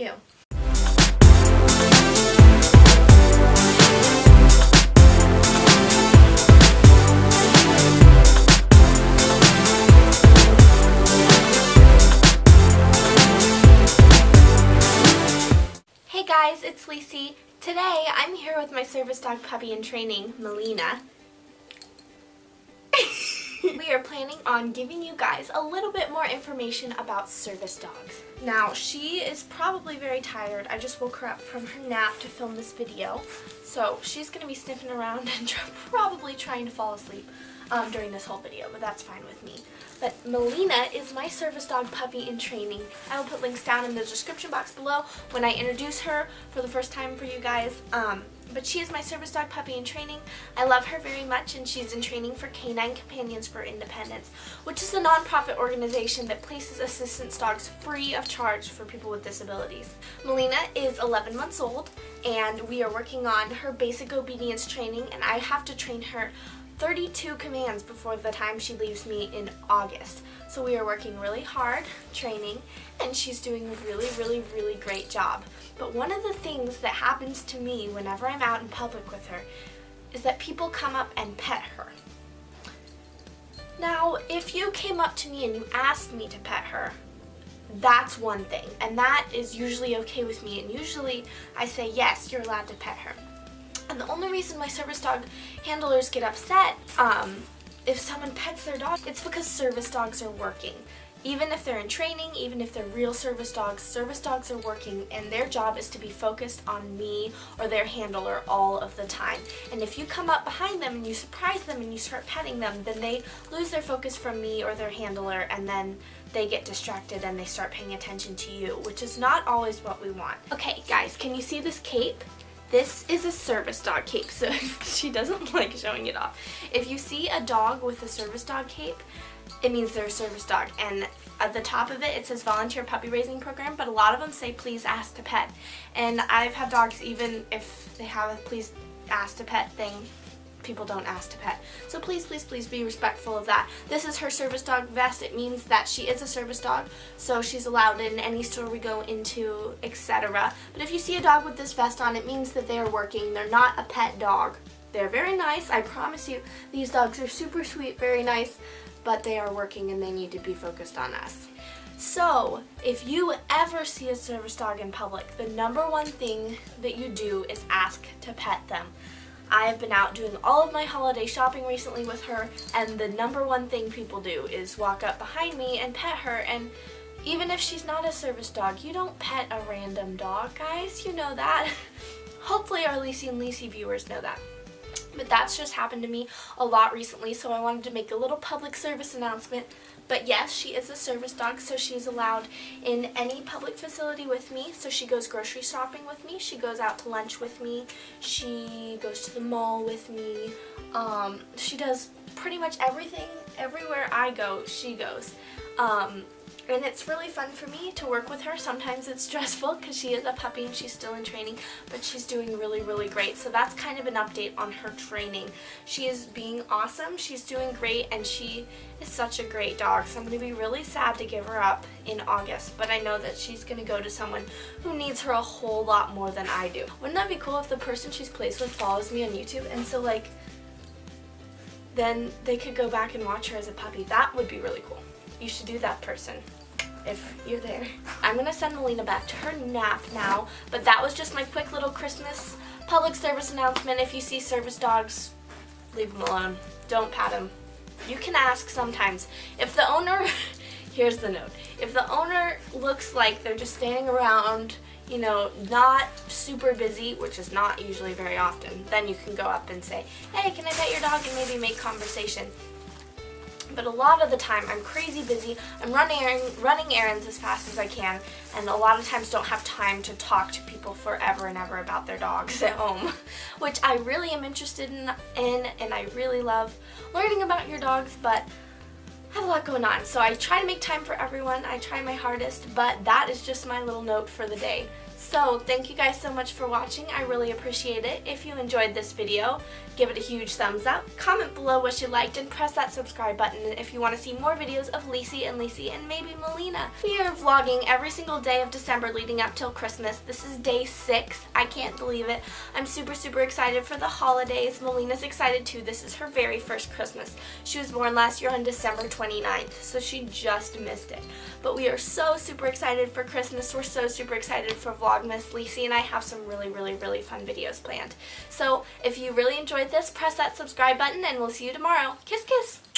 Ew. Hey guys, it's Leesie. Today I'm here with my service dog puppy in training, Melina. We are planning on giving you guys a little bit more information about service dogs. Now, she is probably very tired. I just woke her up from her nap to film this video. So she's going to be sniffing around and probably trying to fall asleep during this whole video, but that's fine with me. But Melina is my service dog puppy in training. I will put links down in the description box below when I introduce her for the first time for you guys. But she is my service dog puppy in training. I love her very much, and she's in training for Canine Companions for Independence, which is a non-profit organization that places assistance dogs free of charge for people with disabilities. Melina is 11 months old, and we are working on her basic obedience training, and I have to train her 32 commands before the time she leaves me in August. So we are working really hard training, and she's doing a really great job. But one of the things that happens to me whenever I'm out in public with her is that people come up and pet her. Now, if you came up to me and you asked me to pet her, that's one thing, and that is usually okay with me, and usually I say yes, you're allowed to pet her. And the only reason my service dog handlers get upset if someone pets their dog, it's because service dogs are working. Even if they're in training, even if they're real service dogs are working, and their job is to be focused on me or their handler all of the time. And if you come up behind them and you surprise them and you start petting them, then they lose their focus from me or their handler, and then they get distracted and they start paying attention to you, which is not always what we want. Okay guys, can you see this cape? This is a service dog cape, so she doesn't like showing it off. If you see a dog with a service dog cape, it means they're a service dog, and at the top of it, it says volunteer puppy raising program, but a lot of them say please ask to pet. And I've had dogs, even if they have a please ask to pet thing, people don't ask to pet. So please be respectful of that. This is her service dog vest. It means that she is a service dog, so she's allowed in any store we go into, etc. But if you see a dog with this vest on, it means that they are working. They're not a pet dog. They're very nice, I promise you. These dogs are super sweet, very nice, but they are working and they need to be focused on us. So, if you ever see a service dog in public, the number one thing that you do is ask to pet them. I have been out doing all of my holiday shopping recently with her, and the number one thing people do is walk up behind me and pet her. And even if she's not a service dog, you don't pet a random dog, guys. You know that. Hopefully our Liese and Leesie viewers know that. But that's just happened to me a lot recently, so I wanted to make a little public service announcement. But yes, she is a service dog, so she's allowed in any public facility with me. So she goes grocery shopping with me, she goes out to lunch with me, she goes to the mall with me, she does pretty much everything. Everywhere I go, she goes. And it's really fun for me to work with her. Sometimes it's stressful because she is a puppy and she's still in training, but she's doing really great. So that's kind of an update on her training. She is being awesome, she's doing great, and she is such a great dog. So I'm going to be really sad to give her up in August, but I know that she's going to go to someone who needs her a whole lot more than I do. Wouldn't that be cool if the person she's placed with follows me on YouTube, and so like then they could go back and watch her as a puppy? That would be really cool. You should do that, person, if you're there. I'm gonna send Melina back to her nap now, but that was just my quick little Christmas public service announcement. If you see service dogs, leave them alone. Don't pat them. You can ask sometimes. If the owner, here's the note, if the owner looks like they're just standing around, you know, not super busy, which is not usually very often, then you can go up and say, hey, can I pet your dog, and maybe make conversation. But a lot of the time I'm crazy busy, I'm running errands as fast as I can, and a lot of times don't have time to talk to people forever and ever about their dogs at home, which I really am interested in, and I really love learning about your dogs, but I have a lot going on. So I try to make time for everyone, I try my hardest, but that is just my little note for the day. So thank you guys so much for watching. I really appreciate it. If you enjoyed this video, give it a huge thumbs up. Comment below what you liked and press that subscribe button if you want to see more videos of Liese and maybe Melina. We are vlogging every single day of December leading up till Christmas. This is day 6. I can't believe it. I'm super excited for the holidays. Melina's excited too. This is her very first Christmas. She was born last year on December 29th, so she just missed it. But we are so super excited for Christmas. We're so super excited for VLOGMAS. Liese and I have some really fun videos planned. So if you really enjoyed this, press that subscribe button and we'll see you tomorrow. Kiss kiss!